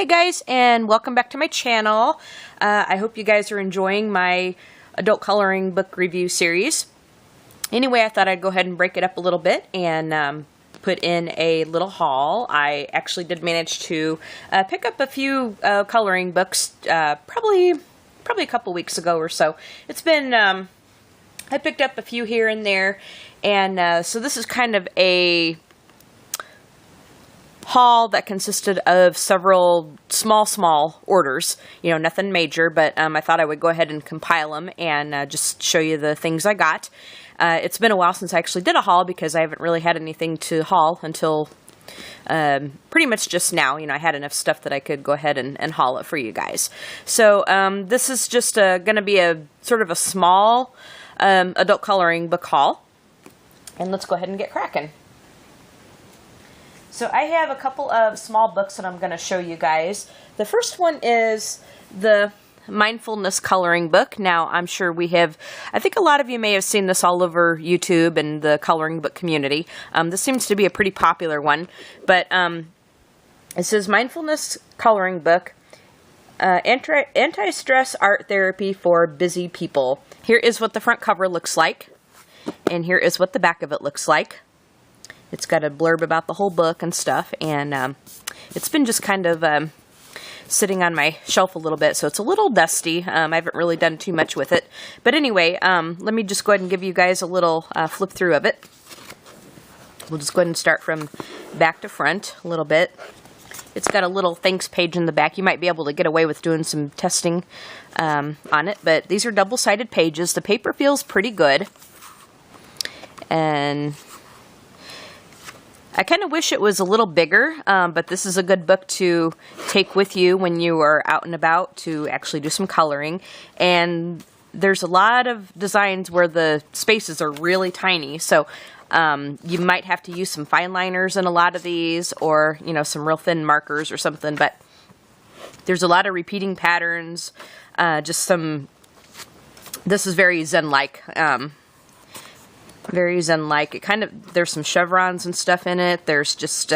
Hey guys, and welcome back to my channel. I hope you guys are enjoying my adult coloring book review series. Anyway, I thought I'd go ahead and break it up a little bit and put in a little haul. I actually did manage to pick up a few coloring books probably a couple weeks ago or so. It's been, I picked up a few here and there, and so this is kind of a haul that consisted of several small orders, you know, nothing major, but I thought I would go ahead and compile them and just show you the things I got. It's been a while since I actually did a haul because I haven't really had anything to haul until pretty much just now. You know, I had enough stuff that I could go ahead and haul it for you guys. So this is just going to be a sort of a small adult coloring book haul, and let's go ahead and get cracking. So I have a couple of small books that I'm going to show you guys. The first one is the Mindfulness coloring book. Now, I'm sure I think a lot of you may have seen this all over YouTube and the coloring book community. This seems to be a pretty popular one, but it says Mindfulness coloring book, anti-stress art therapy for busy people. Here is what the front cover looks like, and here is what the back of it looks like. It's got a blurb about the whole book and stuff, and it's been just kind of sitting on my shelf a little bit, so it's a little dusty. I haven't really done too much with it. But anyway, let me just go ahead and give you guys a little flip through of it. We'll just go ahead and start from back to front a little bit. It's got a little thanks page in the back. You might be able to get away with doing some testing on it, but these are double-sided pages. The paper feels pretty good, and I kind of wish it was a little bigger, but this is a good book to take with you when you are out and about to actually do some coloring. And there's a lot of designs where the spaces are really tiny, so you might have to use some fine liners in a lot of these, or you know, some real thin markers or something. But there's a lot of repeating patterns. This is very Zen-like. Very Zen-like. It kind of, there's some chevrons and stuff in it. There's just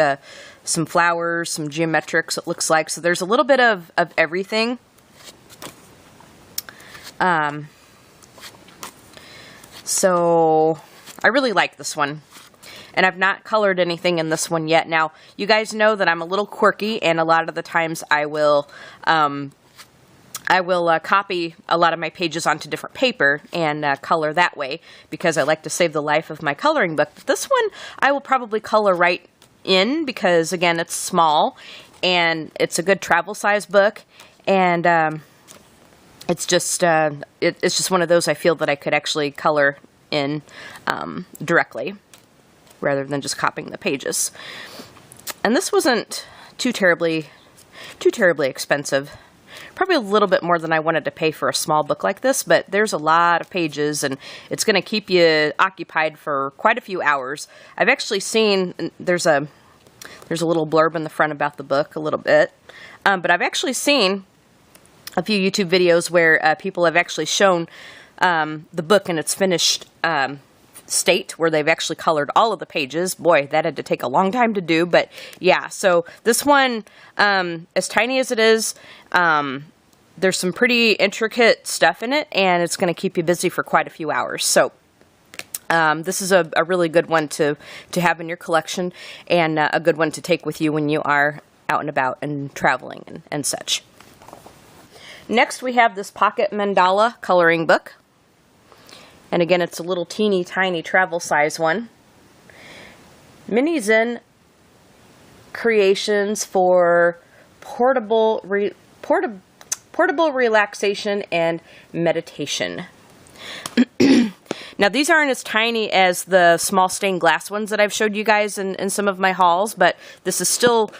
some flowers, some geometrics, it looks like. So there's a little bit of everything. So I really like this one. And I've not colored anything in this one yet. Now, you guys know that I'm a little quirky, and a lot of the times I will copy a lot of my pages onto different paper and color that way, because I like to save the life of my coloring book. But this one I will probably color right in, because again, it's small and it's a good travel size book, and it's just one of those I feel that I could actually color in directly rather than just copying the pages. And this wasn't too terribly expensive. Probably a little bit more than I wanted to pay for a small book like this, but there's a lot of pages, and it's going to keep you occupied for quite a few hours. I've actually seen, there's a little blurb in the front about the book a little bit, but I've actually seen a few YouTube videos where people have actually shown the book in its finished state, where they've actually colored all of the pages. Boy, that had to take a long time to do, but yeah, so this one, as tiny as it is, there's some pretty intricate stuff in it, and it's going to keep you busy for quite a few hours. So this is a really good one to have in your collection, and a good one to take with you when you are out and about and traveling and such. Next, we have this pocket mandala coloring book. And again, it's a little teeny tiny travel size one. Mini Zen creations for portable relaxation and meditation. Now, these aren't as tiny as the small stained glass ones that I've showed you guys in some of my hauls, but this is still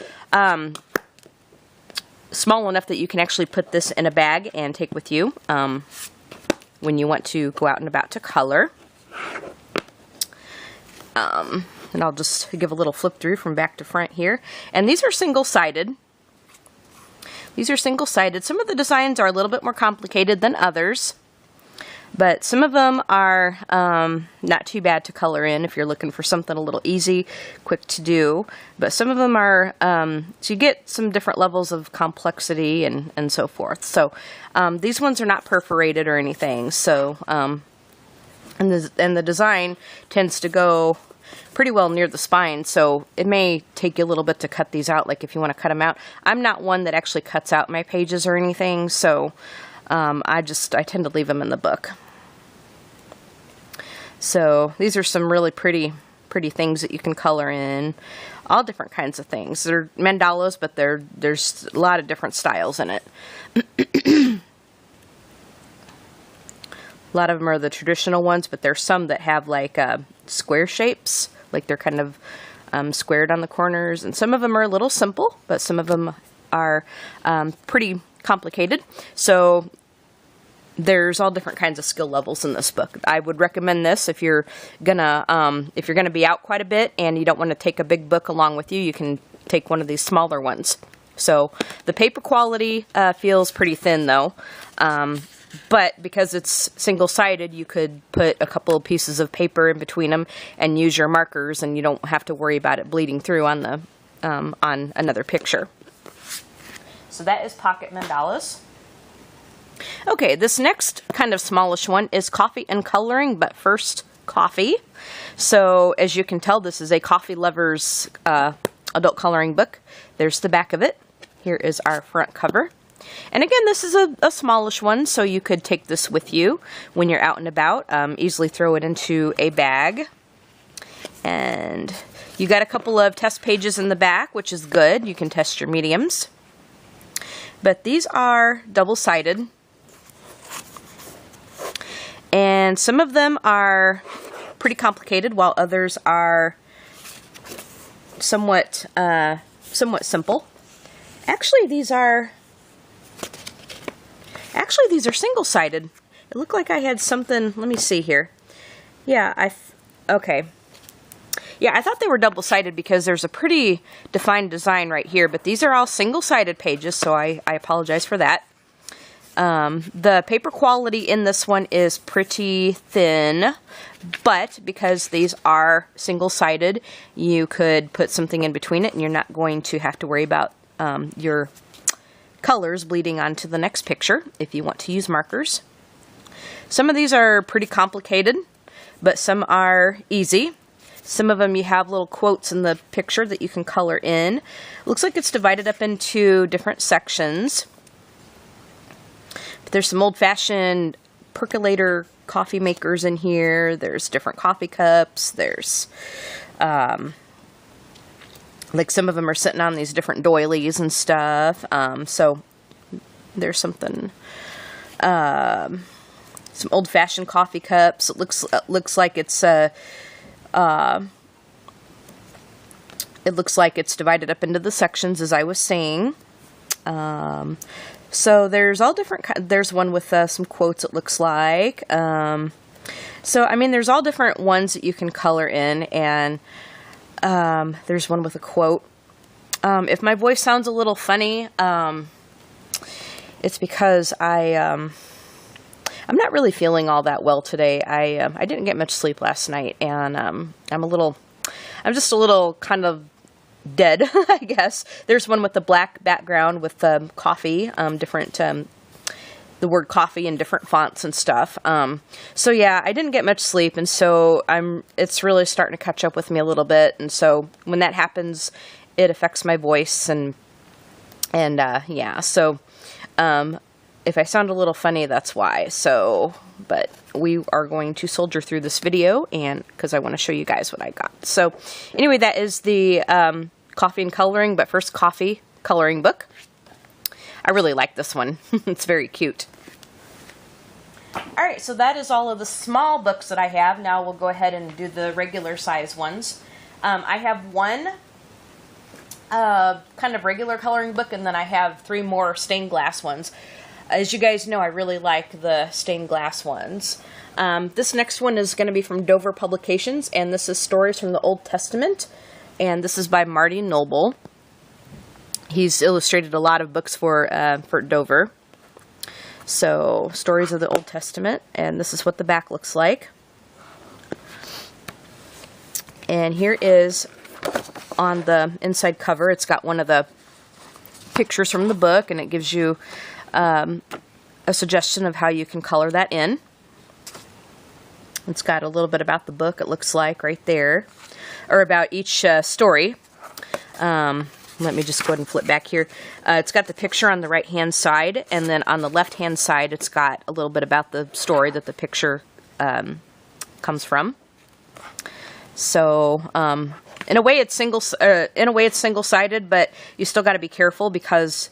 small enough that you can actually put this in a bag and take with you when you want to go out and about to color. And I'll just give a little flip through from back to front here. And these are single-sided. Some of the designs are a little bit more complicated than others, But some of them are not too bad to color in if you're looking for something a little easy, quick to do. But some of them are, so you get some different levels of complexity and so forth. So these ones are not perforated or anything. So, and the design tends to go pretty well near the spine, so it may take you a little bit to cut these out, like if you want to cut them out. I'm not one that actually cuts out my pages or anything, so I tend to leave them in the book. So these are some really pretty things that you can color in. All different kinds of things. They're mandalas, but there's a lot of different styles in it. A lot of them are the traditional ones, but there's some that have like square shapes, like they're kind of squared on the corners. And some of them are a little simple, but some of them are pretty complicated. So there's all different kinds of skill levels in this book. I would recommend this if you're gonna be out quite a bit and you don't want to take a big book along with you. You can take one of these smaller ones. So the paper quality feels pretty thin though, but because it's single-sided, you could put a couple of pieces of paper in between them and use your markers, and you don't have to worry about it bleeding through on the on another picture. So that is Pocket Mandalas. Okay, this next kind of smallish one is Coffee and Coloring, but first coffee. So as you can tell, this is a coffee lover's adult coloring book. There's the back of it. Here is our front cover. And again, this is a smallish one, so you could take this with you when you're out and about. Easily throw it into a bag. And you got a couple of test pages in the back, which is good. You can test your mediums. But these are double-sided. And some of them are pretty complicated, while others are somewhat simple. Actually, these are single-sided. It looked like I had something. Let me see here. Yeah, okay. Yeah, I thought they were double-sided because there's a pretty defined design right here, but these are all single-sided pages, so I apologize for that. The paper quality in this one is pretty thin, but because these are single-sided, you could put something in between it, and you're not going to have to worry about your colors bleeding onto the next picture if you want to use markers. Some of these are pretty complicated, but some are easy. Some of them you have little quotes in the picture that you can color in. Looks like it's divided up into different sections. But there's some old-fashioned percolator coffee makers in here. There's different coffee cups. There's like some of them are sitting on these different doilies and stuff. So there's something, some old-fashioned coffee cups. It looks like it's divided up into the sections, as I was saying. So there's all different. There's one with some quotes. It looks like. So I mean, there's all different ones that you can color in, and there's one with a quote. If my voice sounds a little funny, it's because I'm not really feeling all that well today. I didn't get much sleep last night, and I'm just a little kind of dead, I guess. There's one with the black background with coffee, the word coffee in different fonts and stuff. So yeah, I didn't get much sleep, and so it's really starting to catch up with me a little bit, and so when that happens, it affects my voice, and yeah, so if I sound a little funny, that's why. So, but we are going to soldier through this video, and because I want to show you guys what I got. So anyway, that is the Coffee and Coloring, but first coffee coloring book. I really like this one. It's very cute. Alright, so that is all of the small books that I have. Now we'll go ahead and do the regular size ones. I have one kind of regular coloring book, and then I have 3 more stained glass ones. As you guys know, I really like the stained glass ones. This next one is going to be from Dover Publications, and this is Stories from the Old Testament, and this is by Marty Noble. He's illustrated a lot of books for Dover. So, stories of the Old Testament, and this is what the back looks like. And here is, on the inside cover, it's got one of the pictures from the book, and it gives you a suggestion of how you can color that in. It's got a little bit about the book, it looks like, right there, or about each story. Let me just go ahead and flip back here. It's got the picture on the right-hand side, and then on the left-hand side, it's got a little bit about the story that the picture comes from. So, in a way, it's single-sided, but you still got to be careful because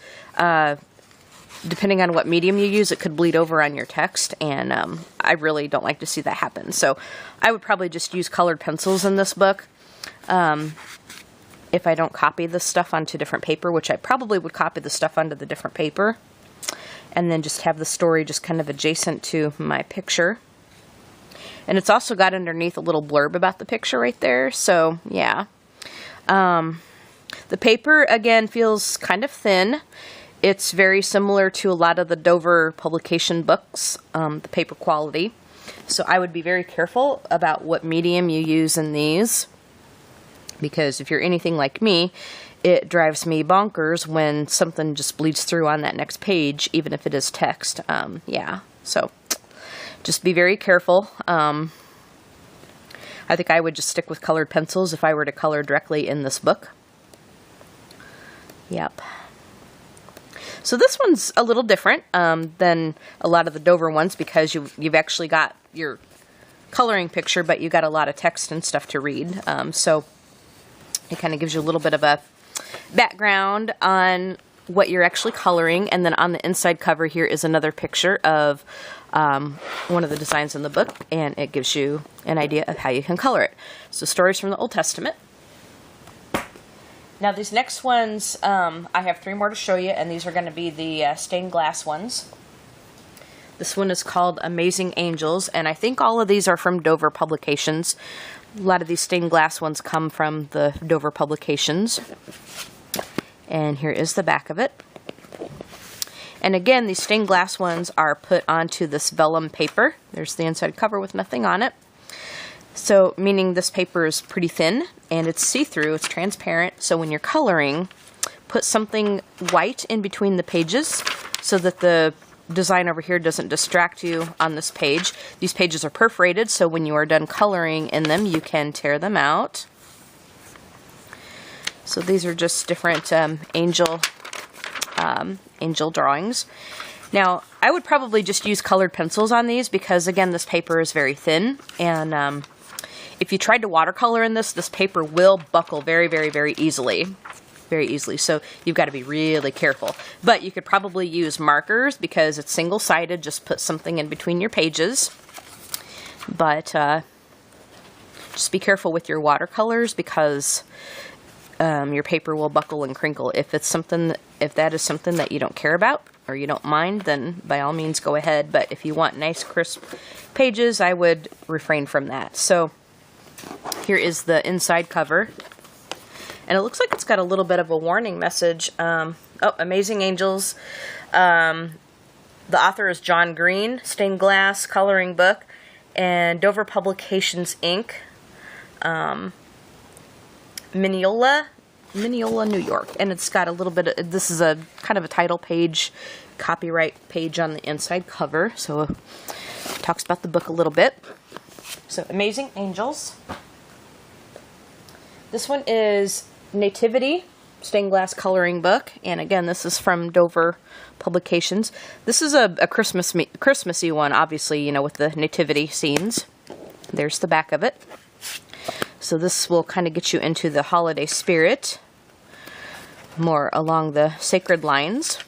depending on what medium you use, it could bleed over on your text, and I really don't like to see that happen. So, I would probably just use colored pencils in this book. If I don't copy this stuff onto different paper, which I probably would copy the stuff onto the different paper, and then just have the story just kind of adjacent to my picture. And it's also got underneath a little blurb about the picture right there, so yeah. The paper, again, feels kind of thin. It's very similar to a lot of the Dover publication books, the paper quality. So I would be very careful about what medium you use in these, because if you're anything like me, it drives me bonkers when something just bleeds through on that next page, even if it is text. Yeah, so just be very careful. I think I would just stick with colored pencils if I were to color directly in this book. Yep. So this one's a little different than a lot of the Dover ones because you've actually got your coloring picture, but you got a lot of text and stuff to read. So it kind of gives you a little bit of a background on what you're actually coloring. And then on the inside cover here is another picture of one of the designs in the book, and it gives you an idea of how you can color it. So stories from the Old Testament. Now these next ones, I have 3 more to show you, and these are going to be the stained glass ones. This one is called Amazing Angels, and I think all of these are from Dover Publications. A lot of these stained glass ones come from the Dover Publications. And here is the back of it. And again, these stained glass ones are put onto this vellum paper. There's the inside cover with nothing on it. So, meaning this paper is pretty thin, and it's see-through, it's transparent. So when you're coloring, put something white in between the pages so that the design over here doesn't distract you on this page. These pages are perforated, so when you are done coloring in them, you can tear them out. So these are just different angel drawings. Now, I would probably just use colored pencils on these because, again, this paper is very thin, and if you tried to watercolor in this paper will buckle very, very, very easily. Very easily, so you've got to be really careful. But you could probably use markers because it's single-sided. Just put something in between your pages. But just be careful with your watercolors because your paper will buckle and crinkle. If that is something that you don't care about or you don't mind, then by all means go ahead. But if you want nice, crisp pages, I would refrain from that. So here is the inside cover. And it looks like it's got a little bit of a warning message. Amazing Angels. The author is John Green, stained glass coloring book, and Dover Publications, Inc. Mineola, New York. And it's got a little bit of, this is a kind of a title page, copyright page on the inside cover. So it talks about the book a little bit. So Amazing Angels. This one is Nativity, stained glass coloring book, and again, this is from Dover Publications. This is a Christmassy one, obviously, you know, with the nativity scenes. There's the back of it. So this will kind of get you into the holiday spirit, more along the sacred lines.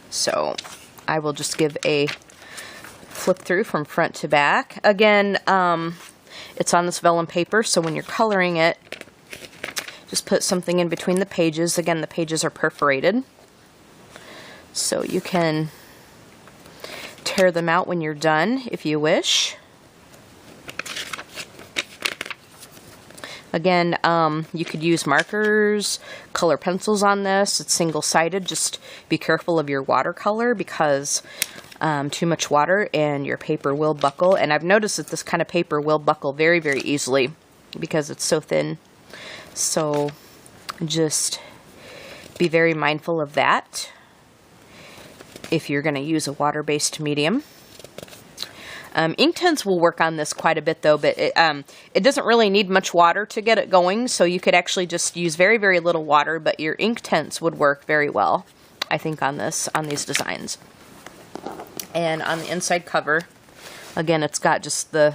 So I will just give a flip through from front to back. Again, it's on this vellum paper, so when you're coloring it, just put something in between the pages. Again, the pages are perforated, so you can tear them out when you're done if you wish. Again, you could use markers, color pencils on this. It's single-sided. Just be careful of your watercolor because too much water and your paper will buckle. And I've noticed that this kind of paper will buckle very, very easily because it's so thin. So just be very mindful of that if you're going to use a water-based medium. Ink will work on this quite a bit though, but it doesn't really need much water to get it going, so you could actually just use very, very little water, but your ink tints would work very well, I think, on these designs. And on the inside cover, again, it's got just the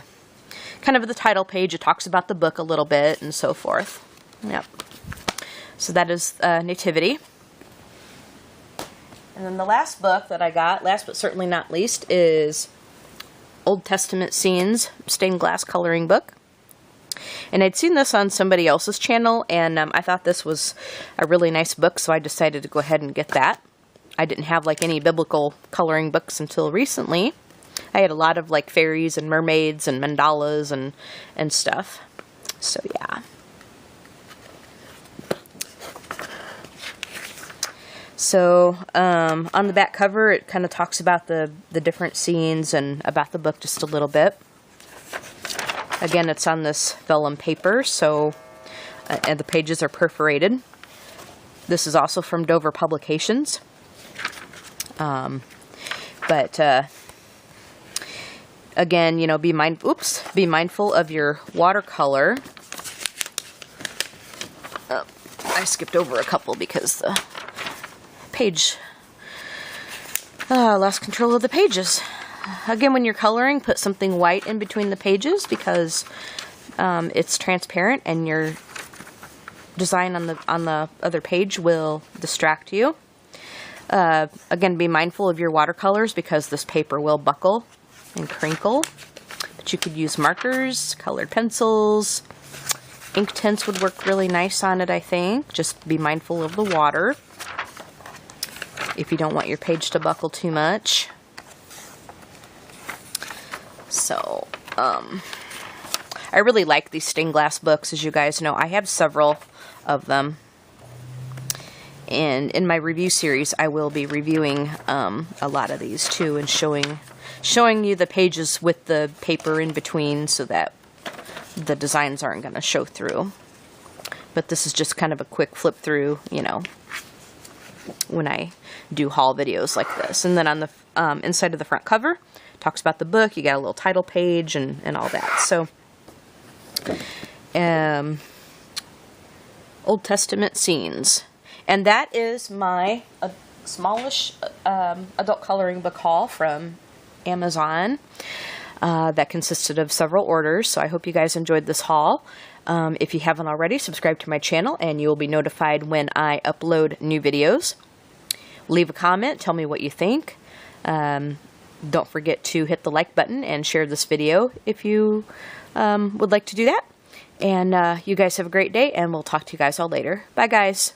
kind of the title page. It talks about the book a little bit and so forth. Yep. So that is Nativity. And then the last book that I got, last but certainly not least, is Old Testament Scenes stained glass coloring book. And I'd seen this on somebody else's channel, and I thought this was a really nice book, so I decided to go ahead and get that. I didn't have like any biblical coloring books until recently. I had a lot of like fairies and mermaids and mandalas and stuff. So yeah. So on the back cover, it kind of talks about the different scenes and about the book just a little bit. Again, it's on this vellum paper, so and the pages are perforated. This is also from Dover Publications. Again, you know, be mindful of your watercolor. I skipped over a couple because the page lost control of the pages. Again, when you're coloring, put something white in between the pages because it's transparent and your design on the other page will distract you. Again, be mindful of your watercolors because this paper will buckle and crinkle. But you could use markers, colored pencils. Ink tints would work really nice on it, I think. Just be mindful of the water if you don't want your page to buckle too much. So, I really like these stained glass books, as you guys know. I have several of them. And in my review series, I will be reviewing a lot of these too and showing you the pages with the paper in between so that the designs aren't going to show through. But this is just kind of a quick flip through, you know, when I do haul videos like this. And then on the inside of the front cover, talks about the book. You got a little title page and all that. So, Old Testament Scenes. And that is my smallish adult coloring book haul from Amazon that consisted of several orders. So I hope you guys enjoyed this haul. If you haven't already, subscribe to my channel and you will be notified when I upload new videos. Leave a comment. Tell me what you think. Don't forget to hit the like button and share this video if you would like to do that. And you guys have a great day, and we'll talk to you guys all later. Bye, guys.